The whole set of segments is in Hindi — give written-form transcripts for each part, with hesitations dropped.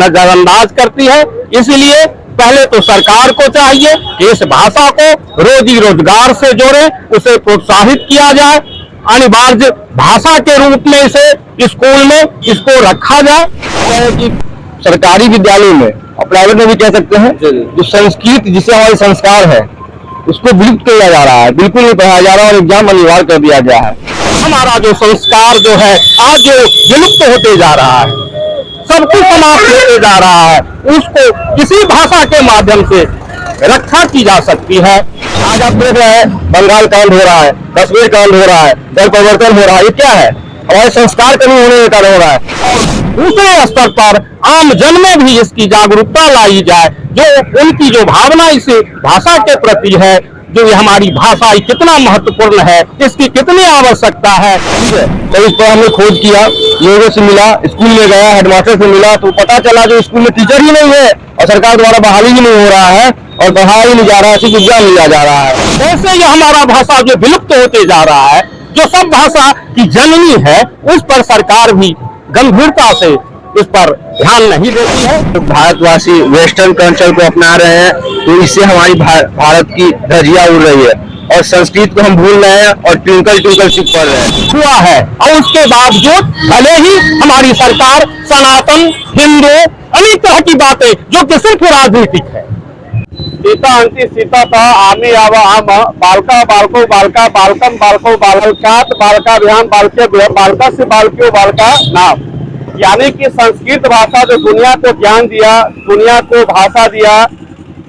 नजरअंदाज करती है। इसलिए पहले तो सरकार को चाहिए कि इस भाषा को रोजी रोजगार से जोड़े, उसे प्रोत्साहित किया जाए, अनिवार्य भाषा के रूप में इसे स्कूल में इसको रखा जाए। कि सरकारी विद्यालयों में और प्राइवेट में भी कह सकते हैं, जो संस्कृत जिसे हमारे संस्कार है उसको विलुप्त किया जा रहा है, बिल्कुल नहीं पढ़ाया जा रहा और एग्जाम अनिवार्य कर दिया गया है। हमारा जो संस्कार जो है आज जो विलुप्त होते जा रहा है, सब कुछ समाप्त होते जा रहा है, उसको किसी भाषा के माध्यम से रक्षा की जा सकती है। आज आप देख रहे हैं बंगाल कांड हो रहा है, कश्मीर कांड हो रहा है, जल परिवर्तन हो रहा है, ये क्या है? हमारे संस्कार कमी होने के कारण हो रहा है। दूसरे स्तर पर आम जन में भी इसकी जागरूकता लाई जाए, जो उनकी जो भावना इस भाषा के प्रति है, जो ये हमारी भाषा कितना महत्वपूर्ण है, इसकी कितनी आवश्यकता है। तो इस पर हमने खोज किया, लोगों से मिला, स्कूल में गया, हेडमास्टर से मिला, तो पता चला जो स्कूल में टीचर ही नहीं है और सरकार द्वारा बहाली ही नहीं हो रहा है और पढ़ाया ही नहीं जा रहा है, सिर्फ एग्जाम लिया जा रहा है। वैसे ये हमारा भाषा जो विलुप्त होते जा रहा है, जो सब भाषा की जननी है, उस पर सरकार भी गंभीरता से इस पर ध्यान नहीं देती है। तो भारतवासी वेस्टर्न कल्चर को अपना रहे हैं, तो इससे हमारी भारत की धज्जियां उड़ रही है और संस्कृत को हम भूल रहे हैं और ट्विंकल ट्विंकल सिख पढ़ रहे हैं हुआ है। और उसके बावजूद भले ही हमारी सरकार सनातन, हिंदू, अनेक तरह की बातें जो कि सिर्फ राजनीतिक है। सीता अंति सीता था आमी आवा आम बालका बालको बालका बालकम बालको बालकात बालका विहान बालके बालका से बालक्यो बालका नाम, यानी कि संस्कृत भाषा जो दुनिया को ज्ञान दिया, दुनिया को भाषा दिया,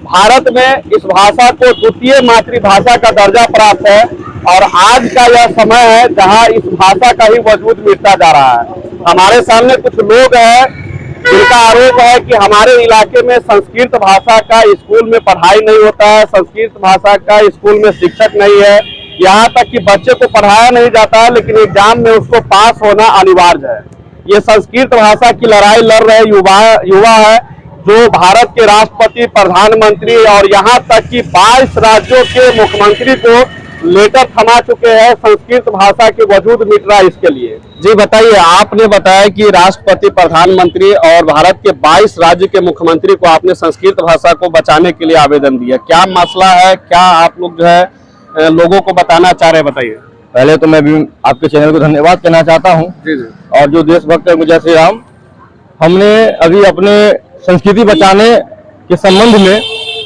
भारत में इस भाषा को द्वितीय मातृभाषा का दर्जा प्राप्त है। और आज का यह समय है जहां इस भाषा का ही वजूद मिटता जा रहा है। हमारे सामने कुछ लोग हैं जिनका आरोप है कि हमारे इलाके में संस्कृत भाषा का स्कूल में पढ़ाई नहीं होता है, संस्कृत भाषा का स्कूल में शिक्षक नहीं है, यहाँ तक कि बच्चे को पढ़ाया नहीं जाता है, लेकिन एग्जाम में उसको पास होना अनिवार्य है। ये संस्कृत भाषा की लड़ाई लड़ रहे युवा है, जो भारत के राष्ट्रपति, प्रधानमंत्री और यहाँ तक कि 22 राज्यों के मुख्यमंत्री को लेटर थमा चुके हैं। संस्कृत भाषा के वजूद मिट रहा है इसके लिए। जी बताइए, आपने बताया कि राष्ट्रपति, प्रधानमंत्री और भारत के 22 राज्य के मुख्यमंत्री को आपने संस्कृत भाषा को बचाने के लिए आवेदन दिया, क्या मसला है? क्या आप लोग जो है लोगों को बताना चाह रहे हैं, बताइए। पहले तो मैं भी आपके चैनल को धन्यवाद कहना चाहता हूं। और जो देशभक्त है मुझे श्री राम, हमने अभी अपने संस्कृति बचाने के संबंध में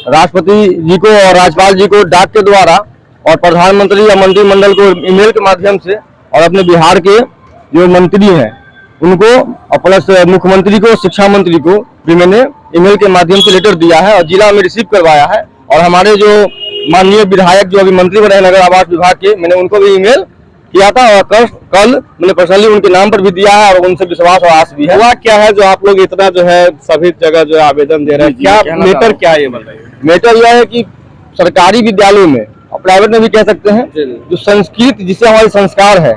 राष्ट्रपति जी को और राज्यपाल जी को डाक के द्वारा और प्रधानमंत्री या मंत्रिमंडल को ईमेल के माध्यम से और अपने बिहार के जो मंत्री हैं उनको और प्लस मुख्यमंत्री को, शिक्षा मंत्री को भी मैंने ईमेल के माध्यम से लेटर दिया है और जिला में रिसीव करवाया है। और हमारे जो माननीय विधायक जो अभी मंत्री बने नगर आवास विभाग के, मैंने उनको भी ईमेल किया था और कल मैंने पर्सनली उनके नाम पर भी दिया है और उनसे विश्वास और आस भी है। हुआ क्या है जो आप लोग इतना जो है सभी जगह जो आवेदन दे रहे हैं, क्या मैटर क्या है ये बताइए। मैटर यह है कि सरकारी विद्यालयों में और प्राइवेट में भी कह सकते हैं, जो संस्कृत जिसे हमारे संस्कार है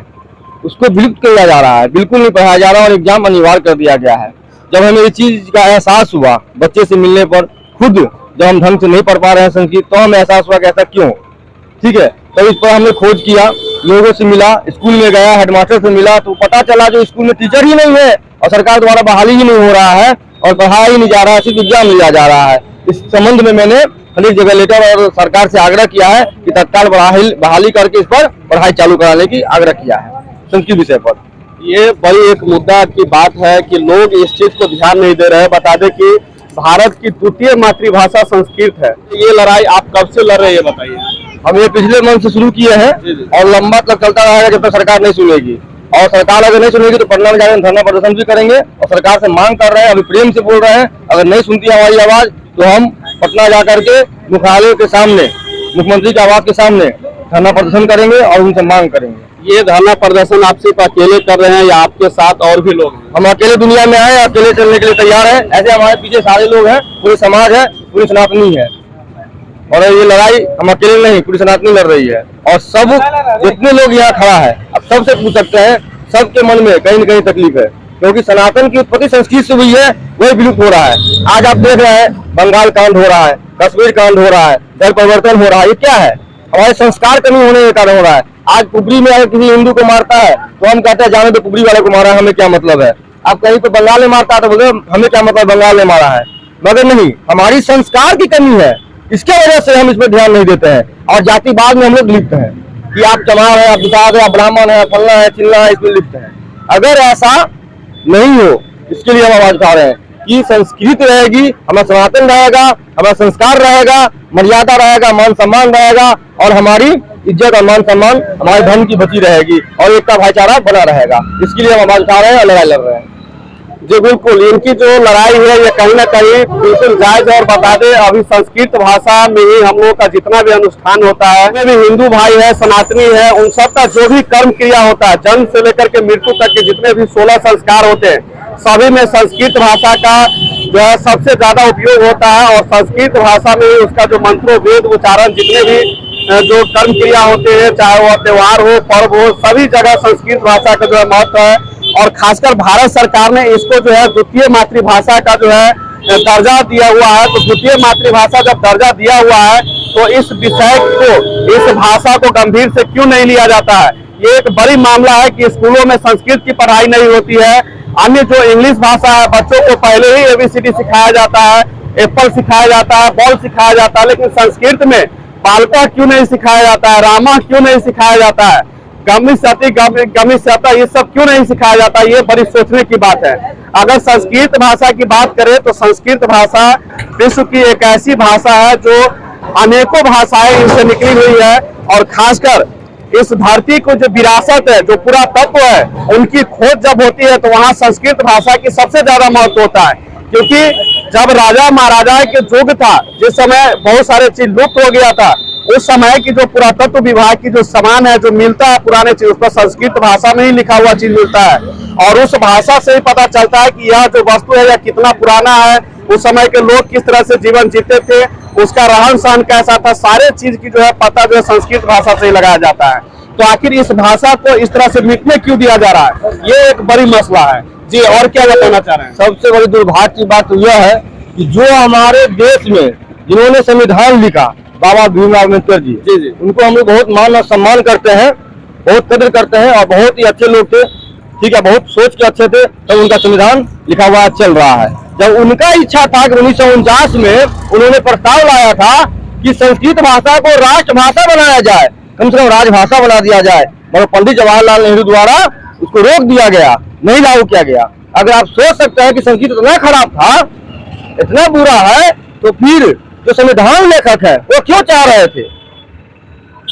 उसको विलुप्त किया जा रहा है, बिल्कुल नहीं पढ़ाया जा रहा और एग्जाम अनिवार्य कर दिया गया है। जब हमें इस चीज का एहसास हुआ बच्चे से मिलने पर, खुद जब हम ढंग से नहीं पढ़ पा रहे हैं संस्कृत, तो हमें एहसास हुआ कि ऐसा क्यों। ठीक है, तो इस पर हमने खोज किया, लोगों से मिला, स्कूल में गया, हेडमास्टर से मिला, तो पता चला जो स्कूल में टीचर ही नहीं है और सरकार द्वारा बहाली ही नहीं हो रहा है और पढ़ाया ही नहीं जा रहा है, सिर्फ एग्जाम लिया जा रहा है। इस संबंध में मैंने अनेक जगह लेटर और सरकार से आग्रह किया है कि तत्काल बहाली करके इस पर पढ़ाई चालू कराने की आग्रह किया है संस्कृत विषय पर। ये बड़ी एक मुद्दा की बात है कि लोग इस चीज को ध्यान नहीं दे रहे हैं। बता दें कि भारत की द्वितीय मातृभाषा संस्कृत है। ये लड़ाई आप कब से लड़ रहे हैं बताइए। हम ये पिछले मंथ से शुरू किए हैं और लंबा तक चलता रहेगा जब तक सरकार नहीं सुनेगी। और सरकार अगर नहीं सुनेगी तो पटना में जाकर धरना प्रदर्शन भी करेंगे और सरकार से मांग कर रहे हैं, अभी प्रेम से बोल रहे हैं, अगर नहीं सुनती हमारी आवाज तो हम पटना जाकर के मुख्यालय के सामने, मुख्यमंत्री के आवास के सामने धरना प्रदर्शन करेंगे और उनसे मांग करेंगे। ये धरना प्रदर्शन आप सिर्फ अकेले कर रहे हैं या आपके साथ और भी लोग हैं? हम अकेले दुनिया में आए, अकेले चलने के लिए तैयार है। ऐसे हमारे पीछे सारे लोग हैं, पूरी समाज है, पूरी सनातनी है और ये लड़ाई हम अकेले नहीं, पूरी सनातनी लड़ रही है। और सब जितने लोग यहाँ खड़ा है, अब सबसे पूछ सकते हैं, सबके मन में कहीं न कहीं तकलीफ है, क्योंकि सनातन की उत्पत्ति संस्कृत से हुई है, वही विलुप्त हो रहा है। आज आप देख रहे हैं बंगाल कांड हो रहा है, कश्मीर कांड हो रहा है, जल परिवर्तन हो रहा है, ये क्या है? हमारे संस्कार कमी होने के कारण हो रहा है। आज कुबरी में अगर किसी हिंदू को मारता है तो हम कहते हैं जाने तो कुबरी वाले को मारा, हमें क्या मतलब है। आप कहीं पे बंगाल में मारता है तो बोले हमें क्या मतलब बंगाल में मारा है, मगर नहीं, हमारी संस्कार की कमी है, इसके वजह से हम इस पर ध्यान नहीं देते हैं और जातिवाद में हम लोग लिप्त हैं कि आप चमार है, आप दुसाद है, आप ब्राह्मण है, फलना है, चिल्ला है, इसमें लिप्त हैं। अगर ऐसा नहीं हो, इसके लिए हम आवाज उठा रहे हैं कि संस्कृति रहेगी, हमारा सनातन रहेगा, हमारा संस्कार रहेगा, मर्यादा रहेगा, मान सम्मान रहेगा और हमारी इज्जत और मान सम्मान हमारे धर्म की बची रहेगी और एकता भाईचारा बना रहेगा। इसके लिए हम आवाज उठा रहे हैं और लड़ाई लड़ रहे हैं। जी बिल्कुल, इनकी जो लड़ाई है ये कहीं ना कहीं बिल्कुल जायज। और बता दें, अभी संस्कृत भाषा में ही हम लोग का जितना भी अनुष्ठान होता है, उसमें भी हिंदू भाई है, सनातनी है, उन सब का जो भी कर्म क्रिया होता है, जन्म से लेकर के मृत्यु तक के जितने भी 16 संस्कार होते हैं, सभी में संस्कृत भाषा का जो है सबसे ज्यादा उपयोग होता है। और संस्कृत भाषा में उसका जो मंत्रों, वेद, उच्चारण, जितने भी जो कर्म क्रिया होते हैं, चाहे वो त्योहार हो, पर्व हो, सभी जगह संस्कृत भाषा का जो है महत्व है। और खासकर भारत सरकार ने इसको जो है द्वितीय मातृभाषा का जो है दर्जा दिया हुआ है। तो द्वितीय मातृभाषा जब दर्जा दिया हुआ है तो इस विषय को, इस भाषा को गंभीर से क्यों नहीं लिया जाता है? ये एक बड़ी मामला है कि स्कूलों में संस्कृत की पढ़ाई नहीं होती है। अन्य जो इंग्लिश भाषा है, बच्चों को पहले ही ABCD सिखाया जाता है, एप्पल सिखाया जाता है, बॉल सिखाया जाता है, लेकिन संस्कृत में बालका क्यों नहीं सिखाया जाता है, रामा क्यों नहीं सिखाया जाता है, गमिष्यति गमिष्यता, ये सब क्यों नहीं सिखाया जाता? ये बड़ी सोचने की बात है। अगर संस्कृत भाषा की बात करें तो संस्कृत भाषा विश्व की एक ऐसी भाषा है जो अनेकों भाषाएं इनसे निकली हुई है। और खासकर इस धरती को जो विरासत है, जो पूरा तत्व है, उनकी खोज जब होती है तो वहां संस्कृत भाषा की सबसे ज्यादा महत्व होता है। क्योंकि जब राजा महाराजा के युग था, जिस समय बहुत सारे चीज लुप्त हो गया था, उस समय की जो पुरातत्व विभाग की जो सामान है, जो मिलता है पुराने चीज, उसका संस्कृत भाषा में ही लिखा हुआ चीज मिलता है। और उस भाषा से ही पता चलता है कि यह जो वस्तु है यह कितना पुराना है, उस समय के लोग किस तरह से जीवन जीते थे, उसका रहन सहन कैसा था, सारे चीज की जो है पता जो है संस्कृत भाषा से ही लगाया जाता है। तो आखिर इस भाषा को इस तरह से मिटने क्यों दिया जा रहा है, ये एक बड़ी मसला है। जी, और क्या बताना चाह रहे हैं? सबसे बड़ी दुर्भाग्य की बात तो यह है कि जो हमारे देश में जिन्होंने संविधान लिखा, बाबा भीमराव अम्बेडकर जी, उनको हम लोग बहुत मान और सम्मान करते हैं, बहुत कदर करते हैं और बहुत ही अच्छे लोग थे, ठीक है, बहुत सोच के अच्छे थे। तो उनका संविधान लिखा हुआ चल रहा है। जब उनका इच्छा था कि 1949 में उन्होंने प्रस्ताव लाया था कि संस्कृत भाषा को राष्ट्रभाषा बनाया जाए, कम से कम राजभाषा बना दिया जाए, मगर पंडित जवाहरलाल नेहरू द्वारा उसको रोक दिया गया, नहीं लागू किया गया। अगर आप सोच सकते हैं कि संस्कृत इतना खराब था, इतना बुरा है, तो फिर जो संविधान लेखक है वो क्यों चाह रहे थे?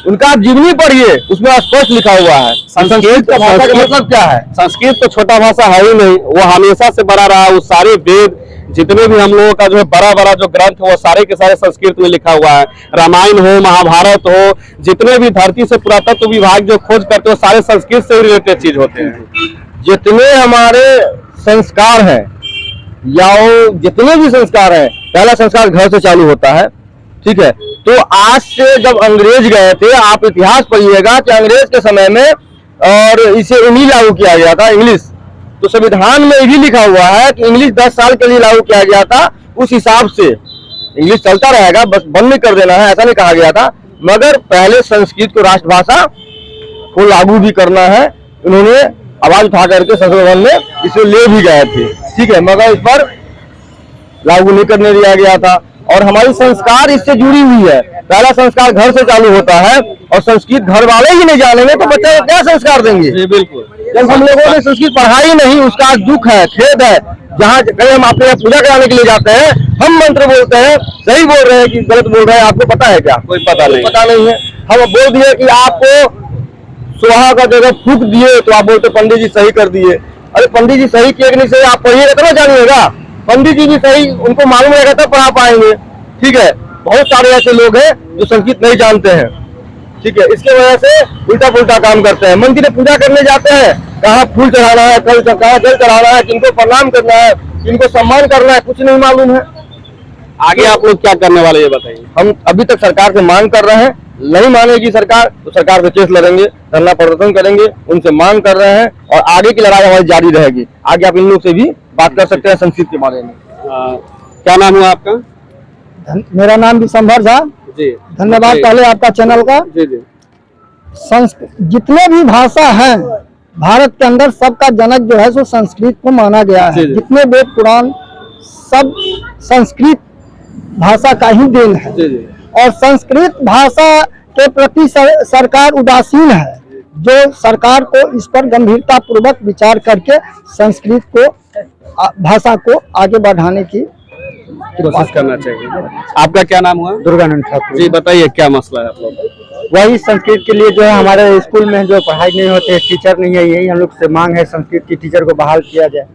उनका आप जीवनी पढ़िए, उसमें स्पष्ट लिखा हुआ है संस्कृत का भाषा का मतलब क्या है। संस्कृत तो छोटा भाषा है ही नहीं, वो हमेशा से बड़ा रहा है। वो सारे वेद, जितने भी हम लोगों का जो है बड़ा बड़ा जो ग्रंथ है, वो सारे के सारे संस्कृत में लिखा हुआ है। रामायण हो, महाभारत हो, जितने भी धरती से पुरातत्व विभाग जो खोज करते हो, सारे संस्कृत से रिलेटेड चीज होते हैं। जितने हमारे संस्कार हैं या वो जितने भी संस्कार हैं, पहला संस्कार घर से चालू होता है, ठीक है। तो आज से जब अंग्रेज गए थे, आप इतिहास पढ़िएगा कि अंग्रेज के समय में और इसे इंग्लिश लागू किया गया था, इंग्लिश। तो संविधान में यही लिखा हुआ है कि इंग्लिश 10 साल के लिए लागू किया गया था। उस हिसाब से इंग्लिश चलता रहेगा, बस बंद नहीं कर देना है, ऐसा नहीं कहा गया था। मगर पहले संस्कृत को राष्ट्रभाषा को लागू भी करना है, उन्होंने आवाज उठा करके संसद भवन में इसे ले भी गए थे, ठीक है, मगर इस पर लागू नहीं करने दिया गया था। और हमारी संस्कार इससे जुड़ी हुई है। पहला संस्कार घर से चालू होता है और संस्कृत घर वाले ही नहीं जानेंगे तो बच्चे को क्या संस्कार देंगे? बिल्कुल। जब हम लोगों ने संस्कृत पढ़ाई नहीं, उसका आज दुख है, खेद है। जहाँ कहीं हम आपके यहाँ पूजा कराने के लिए जाते हैं, हम मंत्र बोलते हैं, सही बोल रहे हैं कि गलत बोल रहे हैं, आपको पता है क्या? कोई पता नहीं है। हम बोल दिए कि आपको सुहा का जगह फूक दिए तो आप बोलते पंडित जी सही कर दिए। अरे पंडित जी सही किए कि नहीं सही आप पढ़िएगा तो जानिएगा। पंडित जी भी सही, उनको मालूम रहेगा तब पढ़ा पाएंगे, ठीक है। बहुत सारे ऐसे लोग हैं जो संस्कृत नहीं जानते हैं, ठीक है। इसके वजह से उल्टा पुल्टा काम करते हैं। मंदिर में पूजा करने जाते हैं, कहाँ फूल चढ़ाना है, कहाँ जल चढ़ाना है, किनको प्रणाम करना है, किनको सम्मान करना है, कुछ नहीं मालूम है। आगे आप लोग क्या करने वाले ये बताइए? हम अभी तक सरकार से मांग कर रहे हैं, नहीं मानेगी सरकार तो सरकार से केस लड़ेंगे, धरना प्रदर्शन करेंगे, उनसे मांग कर रहे हैं और आगे की लड़ाई हमारी जारी रहेगी। आगे आप इन लोग से भी बात कर सकते हैं संस्कृत के बारे में। क्या नाम हुआ आपका? मेरा नाम विशंभर झा जी। धन्यवाद पहले आपका चैनल का। जी। जितने भी भाषा हैं भारत के अंदर सबका जनक जो है सो संस्कृत को माना गया है। जितने वेद पुराण सब संस्कृत भाषा का ही देन है और संस्कृत भाषा के प्रति सरकार उदासीन है। जो सरकार को इस पर गंभीरता पूर्वक विचार करके संस्कृत को भाषा को आगे बढ़ाने की कोशिश करना चाहिए। आपका क्या नाम हुआ? दुर्गानंद ठाकुर जी बताइए, क्या मसला है आप लोग? वही संस्कृत के लिए जो है हमारे स्कूल में जो पढ़ाई नहीं होते है, टीचर नहीं है, यही हम लोग से मांग है संस्कृत की टीचर को बहाल किया जाए।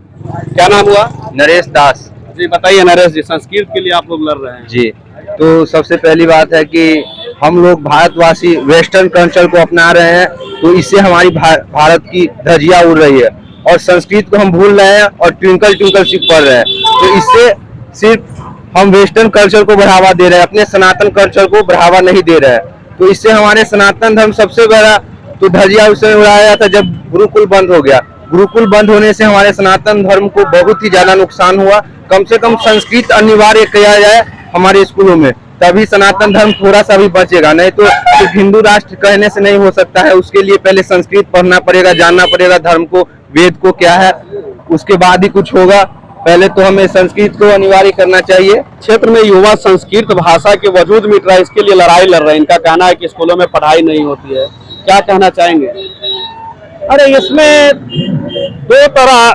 क्या नाम हुआ? नरेश दास। जी बताइए नरेश जी, संस्कृत के लिए आप लोग लड़ रहे हैं। जी, तो सबसे पहली बात है कि हम लोग भारतवासी वेस्टर्न कल्चर को अपना रहे हैं, तो इससे हमारी भारत की धज्जियां उड़ रही है और संस्कृत को हम भूल रहे हैं और ट्विंकल ट्विंकल सिर्फ पढ़ रहे हैं। तो इससे सिर्फ हम वेस्टर्न कल्चर को बढ़ावा दे रहे हैं, अपने सनातन कल्चर को बढ़ावा नहीं दे रहे हैं। तो इससे हमारे सनातन धर्म सबसे बड़ा तो धज्जिया उसमें उड़ाया था जब गुरुकुल बंद हो गया। गुरुकुल बंद होने से हमारे सनातन धर्म को बहुत ही ज्यादा नुकसान हुआ। कम से कम संस्कृत अनिवार्य किया जाए हमारे स्कूलों में, तभी सनातन धर्म थोड़ा सा भी बचेगा। नहीं तो सिर्फ हिंदू राष्ट्र कहने से नहीं हो सकता है, उसके लिए पहले संस्कृत पढ़ना पड़ेगा, जानना पड़ेगा धर्म को, वेद को क्या है, उसके बाद ही कुछ होगा। पहले तो हमें संस्कृत को अनिवार्य करना चाहिए। क्षेत्र में युवा संस्कृत भाषा के वजूद मिट रहा है, इसके लिए लड़ाई लड़ रहे हैं। इनका कहना है कि स्कूलों में पढ़ाई नहीं होती है, क्या कहना चाहेंगे? अरे इसमें दो तरह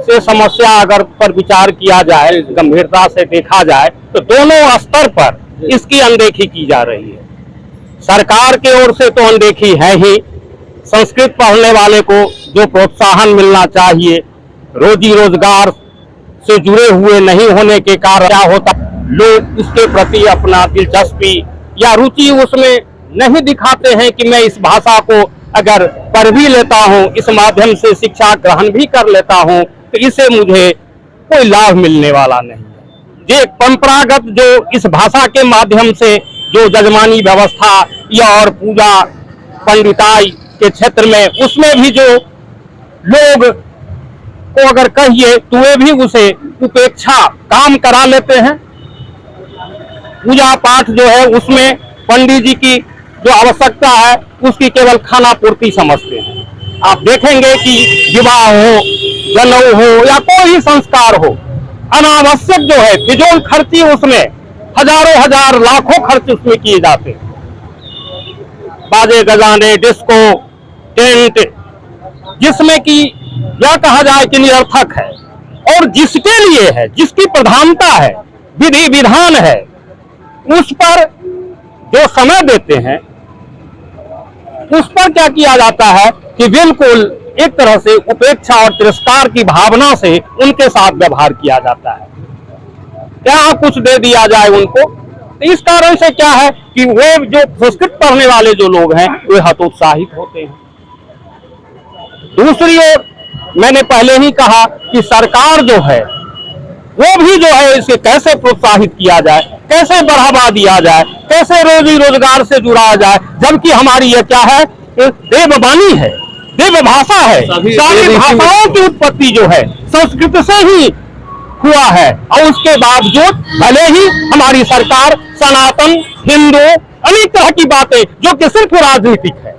से समस्या अगर पर विचार किया जाए, गंभीरता से देखा जाए, तो दोनों स्तर पर इसकी अनदेखी की जा रही है। सरकार की ओर से तो अनदेखी है ही, संस्कृत पढ़ने वाले को जो प्रोत्साहन मिलना चाहिए, रोजी रोजगार से जुड़े हुए नहीं होने के कारण क्या होता, लोग इसके प्रति अपना दिलचस्पी या रुचि उसमें नहीं दिखाते हैं कि मैं इस भाषा को अगर पढ़ भी लेता हूँ, इस माध्यम से शिक्षा ग्रहण भी कर लेता हूँ, तो इससे मुझे कोई लाभ मिलने वाला नहीं है। ये परंपरागत जो इस भाषा के माध्यम से जो जजमानी व्यवस्था या और पूजा पंडिताई के क्षेत्र में, उसमें भी जो लोग को अगर कहिए तो वे भी उसे उपेक्षा काम करा लेते हैं। पूजा पाठ जो है उसमें पंडित जी की जो आवश्यकता है उसकी केवल खाना पूर्ति समझते हैं। आप देखेंगे कि विवाह हो, जनेऊ हो या कोई संस्कार हो, अनावश्यक जो है फिजूल खर्ची उसमें हजारों हजार लाखों खर्च उसमें किए जाते हैं। बाजे गजाने, डिस्को, टेंट, जिसमें कि यह कहा जाए कि निरर्थक है और जिसके लिए है, जिसकी प्रधानता है, विधि विधान है, उस पर जो समय देते हैं उस पर क्या किया जाता है कि बिल्कुल एक तरह से उपेक्षा और तिरस्कार की भावना से उनके साथ व्यवहार किया जाता है। क्या कुछ दे दिया जाए उनको, तो इस कारण से क्या है कि वे जो संस्कृत पढ़ने वाले जो लोग हैं वे हतोत्साहित होते हैं। दूसरी ओर मैंने पहले ही कहा कि सरकार जो है वो भी जो है इसे कैसे प्रोत्साहित किया जाए, कैसे बढ़ावा दिया जाए, कैसे रोजी रोजगार से जुड़ा जाए, जबकि हमारी ये क्या है, देववाणी है, देव भाषा है। सारी भाषाओं की उत्पत्ति जो है संस्कृत से ही हुआ है और उसके बावजूद भले ही हमारी सरकार सनातन, हिंदू, अनेक तरह की बातें जो कि सिर्फ राजनीतिक है,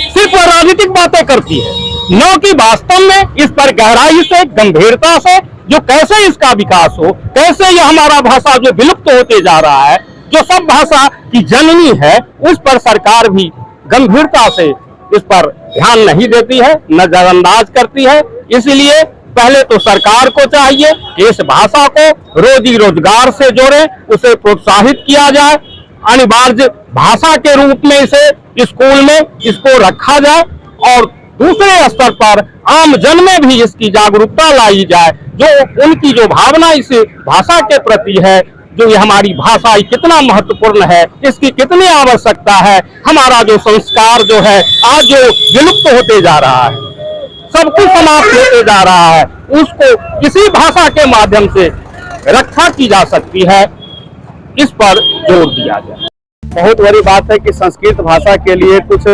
सिर्फ राजनीतिक बातें करती है, न कि वास्तव में इस पर गहराई से, गंभीरता से जो कैसे इसका विकास हो, कैसे ये हमारा भाषा जो विलुप्त होते जा रहा है, जो सब भाषा की जननी है, उस पर सरकार भी गंभीरता से इस पर ध्यान नहीं देती है, नजरअंदाज करती है। इसलिए पहले तो सरकार को चाहिए कि इस भाषा को रोजी रोजगार से जोड़े, उसे प्रोत्साहित किया जाए, अनिवार्य भाषा के रूप में इसे स्कूल में इसको रखा जाए और दूसरे स्तर पर आम जन में भी इसकी जागरूकता लाई जाए, जो उनकी जो भावना इस भाषा के प्रति है, जो ये हमारी भाषा कितना महत्वपूर्ण है, इसकी कितनी आवश्यकता है, हमारा जो संस्कार जो है आज जो विलुप्त होते जा रहा है, सब कुछ समाप्त होते जा रहा है, उसको किसी भाषा के माध्यम से रक्षा की जा सकती है, इस पर जोर दिया जाए। बहुत बड़ी बात है कि संस्कृत भाषा के लिए कुछ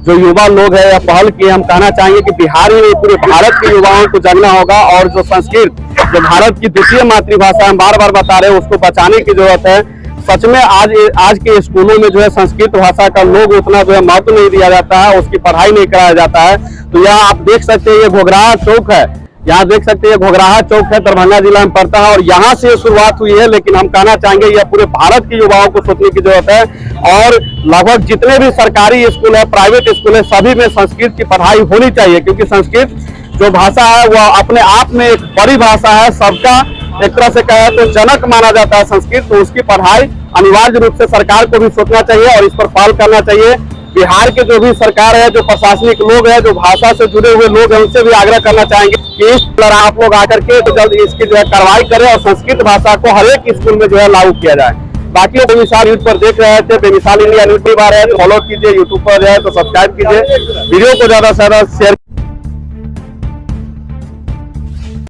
जो युवा लोग हैं या पहल किए। हम कहना चाहेंगे कि बिहार ही नहीं पूरे भारत के युवाओं को जगना होगा और जो संस्कृत जो भारत की द्वितीय मातृभाषा हम बार बार बता रहे हैं उसको बचाने की जरूरत है। सच में आज के स्कूलों में जो है संस्कृत भाषा का लोग उतना जो है महत्व नहीं दिया जाता है, उसकी पढ़ाई नहीं कराया जाता है। तो यहाँ आप देख सकते हैं ये घोघराहा चौक है, यहाँ देख सकते हैं घोघराहा चौक है, दरभंगा जिला में पड़ता है और यहाँ से शुरुआत हुई है। लेकिन हम कहना चाहेंगे यह पूरे भारत के युवाओं को सोचने की जरूरत है और लगभग जितने भी सरकारी स्कूल है, प्राइवेट स्कूल है, सभी में संस्कृत की पढ़ाई होनी चाहिए, क्योंकि संस्कृत जो भाषा है वह अपने आप में एक बड़ी भाषा है। सबका एक तरह से कहे तो जनक माना जाता है संस्कृत, तो उसकी पढ़ाई अनिवार्य रूप से सरकार को भी सोचना चाहिए और इस पर पहल करना चाहिए। बिहार के जो भी सरकार है, जो प्रशासनिक लोग हैं, जो भाषा से जुड़े हुए लोग हैं, उनसे भी आग्रह करना चाहेंगे कि इस पर आप लोग आकर के तो जल्द इसकी जो है कार्रवाई करें और संस्कृत भाषा को हर एक स्कूल में जो है लागू किया जाए। बाकी लोग बेमिसाल न्यूज पर देख रहे थे, बेमिसाल इंडिया न्यूज की बार है, फॉलो कीजिए, यूट्यूब पर है तो सब्सक्राइब कीजिए, वीडियो को ज्यादा से ज्यादा शेयर